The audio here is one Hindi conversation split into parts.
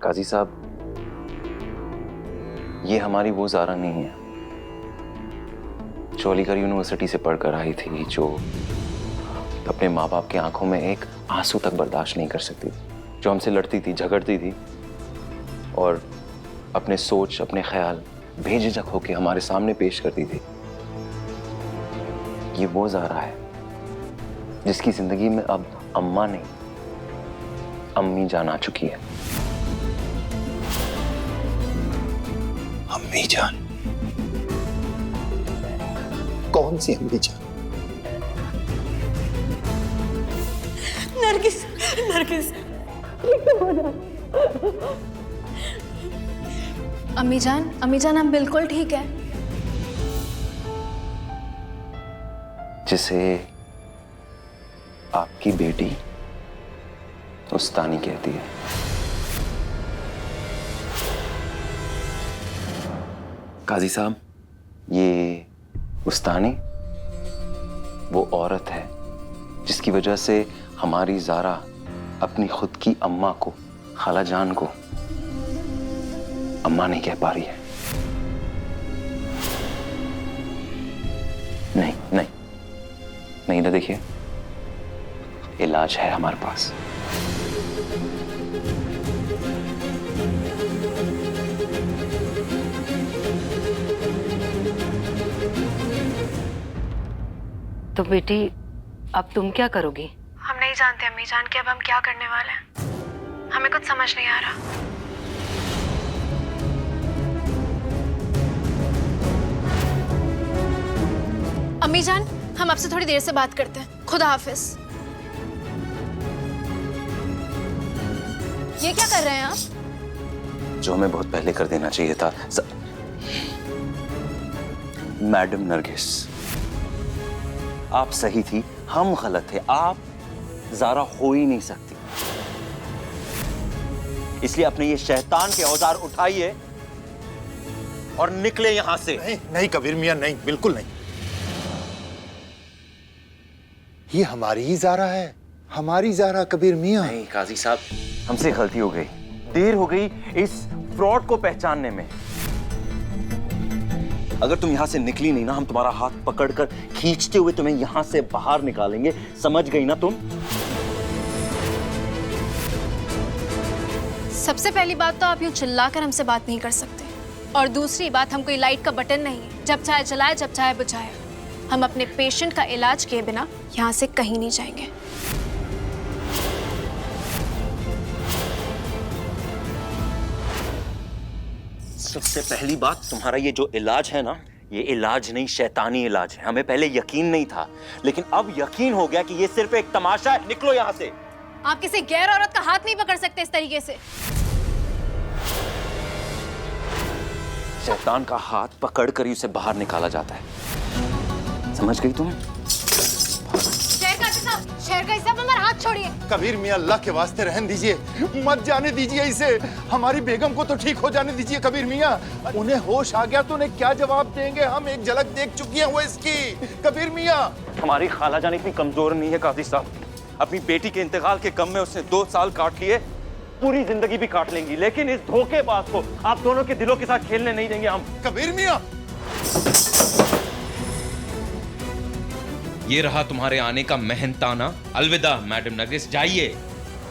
काजी साहब, ये हमारी वो ज़ारा नहीं है जो अलीगढ़ यूनिवर्सिटी से पढ़कर आई थी, जो अपने माँ बाप की आंखों में एक आंसू तक बर्दाश्त नहीं कर सकती थी, जो हमसे लड़ती थी, झगड़ती थी और अपने सोच, अपने ख्याल बेझिझक होकर हमारे सामने पेश करती थी। ये वो ज़ारा है जिसकी जिंदगी में अब अम्मा नहीं, अम्मी जान आ चुकी है। अम्मी जान? कौन सी अम्मी जान? नरगिस, नरगिस, अम्मी जान हम बिल्कुल ठीक है। जिसे आपकी बेटी उस्तानी कहती है। काजी साहब, ये उस्तानी वो औरत है जिसकी वजह से हमारी ज़ारा अपनी खुद की अम्मा को, खाला जान को अम्मा नहीं कह पा रही है। नहीं नहीं नहीं, ना देखिए, इलाज है हमारे पास। तो बेटी, अब तुम क्या करोगी? हम नहीं जानते अम्मी जान कि अब हम क्या करने वाले हैं। हमें कुछ समझ नहीं आ रहा। अम्मी जान, हम आपसे थोड़ी देर से बात करते हैं। खुदा हाफिज। ये क्या कर रहे हैं आप? जो हमें बहुत पहले कर देना चाहिए था। मैडम नरगिस, आप सही थी, हम गलत थे। आप ज़ारा हो ही नहीं सकती, इसलिए अपने ये शैतान के औजार उठाइए और निकले यहां से। नहीं नहीं कबीर मियां, नहीं, बिल्कुल नहीं। ये हमारी ही ज़ारा है, हमारी ज़ारा कबीर मियां। नहीं काजी साहब, हमसे गलती हो गई, देर हो गई इस फ्रॉड को पहचानने में। अगर तुम यहां से निकली नहीं ना, हम तुम्हारा हाथ पकड़कर खींचते हुए तुम्हें यहां से बाहर निकालेंगे। समझ गई ना तुम? सबसे पहली बात तो आप यूं चिल्लाकर हमसे बात नहीं कर सकते, और दूसरी बात, हम कोई लाइट का बटन नहीं है, जब चाहे जलाए, जब चाहे बुझाए। हम अपने पेशेंट का इलाज किए बिना यहां से कहीं नहीं जाएंगे। सबसे पहली बात, तुम्हारा ये जो इलाज है ना, ये इलाज नहीं, शैतानी इलाज है। हमें पहले यकीन नहीं था, लेकिन अब यकीन हो गया कि ये सिर्फ एक तमाशा है। निकलो यहां से। आप किसी गैर औरत का हाथ नहीं पकड़ सकते इस तरीके से। शैतान का हाथ पकड़कर ही उसे बाहर निकाला जाता है। समझ गई तुम? शेरकाजी साहब, हमारा हाथ छोड़िए। कबीर मियां, अल्लाह के वास्ते रहने दीजिए, मत जाने दीजिए इसे। हमारी बेगम को तो ठीक हो जाने दीजिए कबीर मियां। उन्हें होश आ गया तो उन्हें क्या जवाब देंगे? हम एक झलक देख चुकी हैं वो इसकी। कबीर मियां, हमारी खाला जान इतनी कमजोर नहीं है काजी साहब। अपनी बेटी के इंतकाल के गम में उसने 2 साल काट लिए, पूरी जिंदगी भी काट लेंगी, लेकिन इस धोखेबाज को आप दोनों के दिलों के साथ खेलने नहीं देंगे हम। कबीर मियां, ये रहा तुम्हारे आने का मेहनताना। अलविदा मैडम नरगिस, जाइए।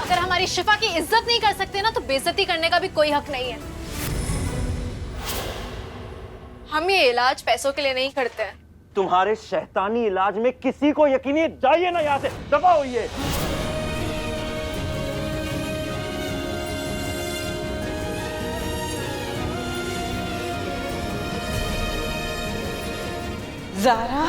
अगर हमारी शिफा की इज्जत नहीं कर सकते ना, तो बेइज्जती करने का भी कोई हक नहीं है। हम ये इलाज पैसों के लिए नहीं करते हैं। तुम्हारे शैतानी इलाज में किसी को यकीन है? जाइए ना यहां से, दफा होइए। ज़ारा,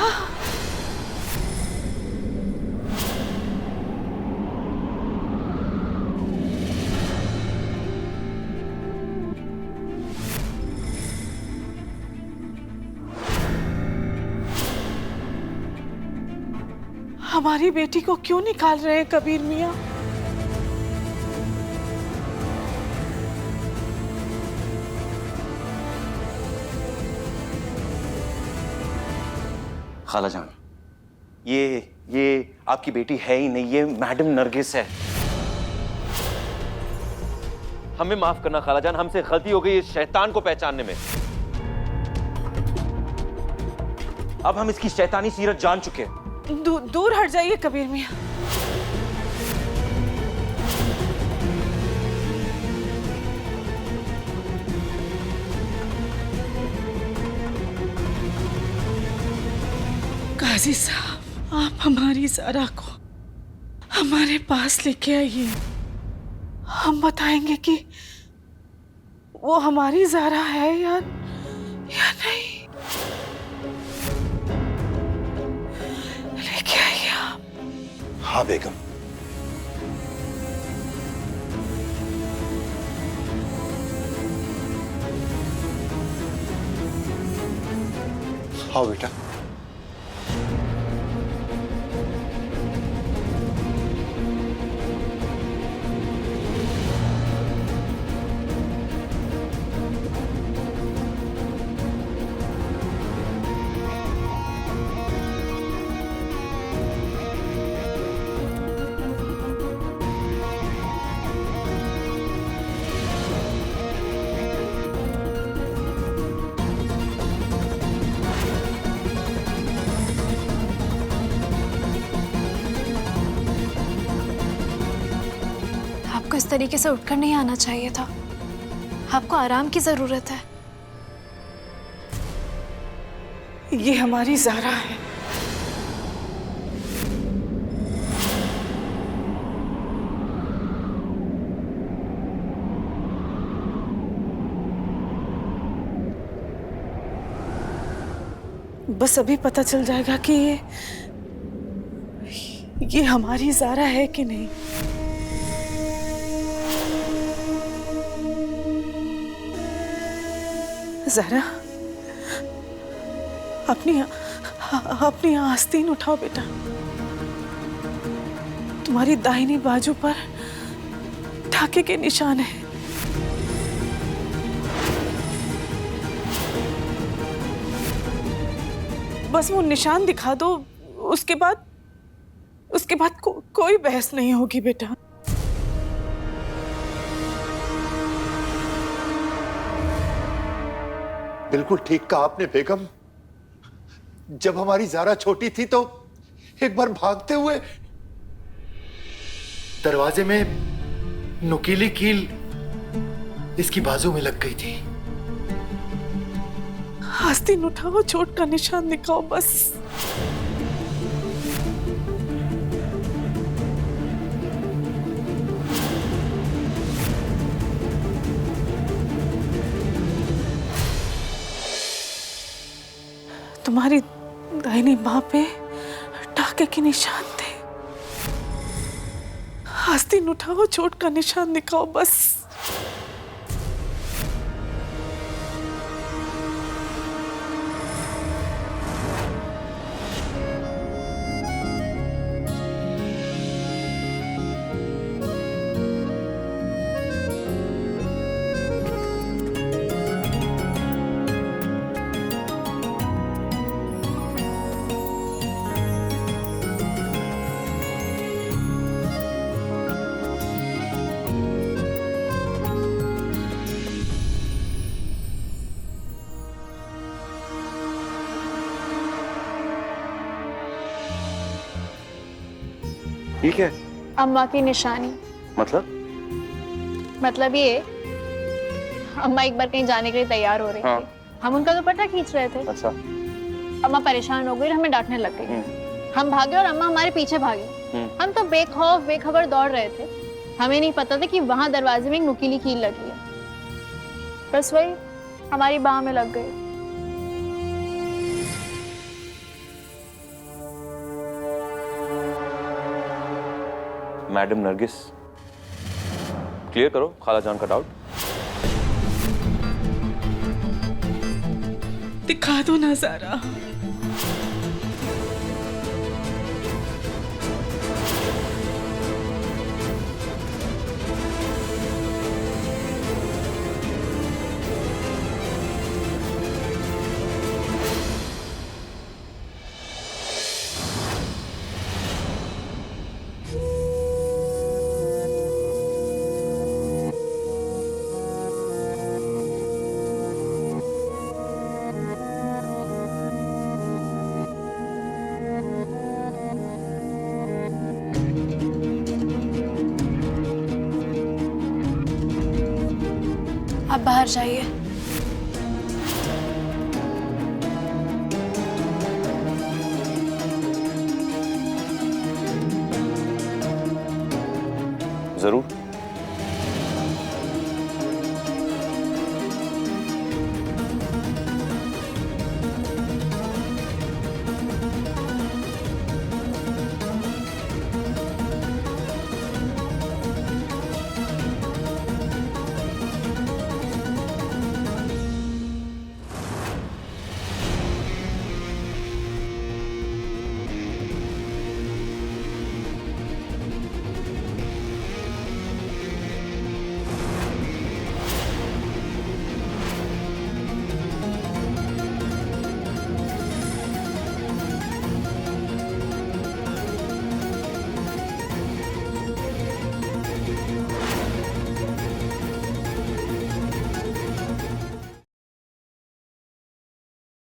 हमारी बेटी को क्यों निकाल रहे हैं कबीर मियां? खाला जान, ये आपकी बेटी है ही नहीं, ये मैडम नरगिस है। हमें माफ करना खाला जान, हमसे गलती हो गई इस शैतान को पहचानने में। अब हम इसकी शैतानी सीरत जान चुके हैं। दूर हट जाइए कबीर मियाँ। काजी साहब, आप हमारी ज़ारा को हमारे पास लेके आइए। हम बताएंगे कि वो हमारी ज़ारा है या नहीं। लेके आइए आप। हाँ बेगम। आओ बेटा। आपको इस तरीके से उठकर नहीं आना चाहिए था। आपको आराम की जरूरत है। ये हमारी ज़ारा है। बस अभी पता चल जाएगा कि ये हमारी ज़ारा है कि नहीं। ज़ारा, अपनी आस्तीन उठाओ बेटा। तुम्हारी दाहिनी बाजू पर ठाके के निशान है। बस वो निशान दिखा दो, उसके बाद कोई बहस नहीं होगी बेटा। बिल्कुल ठीक कहा आपने बेगम। जब हमारी ज़ारा छोटी थी तो एक बार भागते हुए दरवाजे में नुकीली कील इसकी बाजू में लग गई थी। आस्तीन उठाओ, चोट का निशान दिखाओ बस। तुम्हारी दाहिनी बाह पे टाके के निशान थे। आस्तीन उठाओ, चोट का निशान दिखाओ बस। ठीक है। अम्मा की निशानी। मतलब ये, अम्मा एक बार कहीं जाने के लिए तैयार हो रही हाँ। थी। हम उनका दुपट्टा खींच रहे थे। अच्छा। अम्मा परेशान हो गई और हमें डांटने लग गई। हम भागे और अम्मा हमारे पीछे भागी। हम तो बेखौफ बेखबर दौड़ रहे थे। हमें नहीं पता था कि वहां दरवाजे में एक नुकीली कील लगी है। बस वही हमारी बाह में लग गई। मैडम नरगिस, क्लियर करो खाला जान का डाउट। दिखा दो ना ज़ारा। आप बाहर जाइए।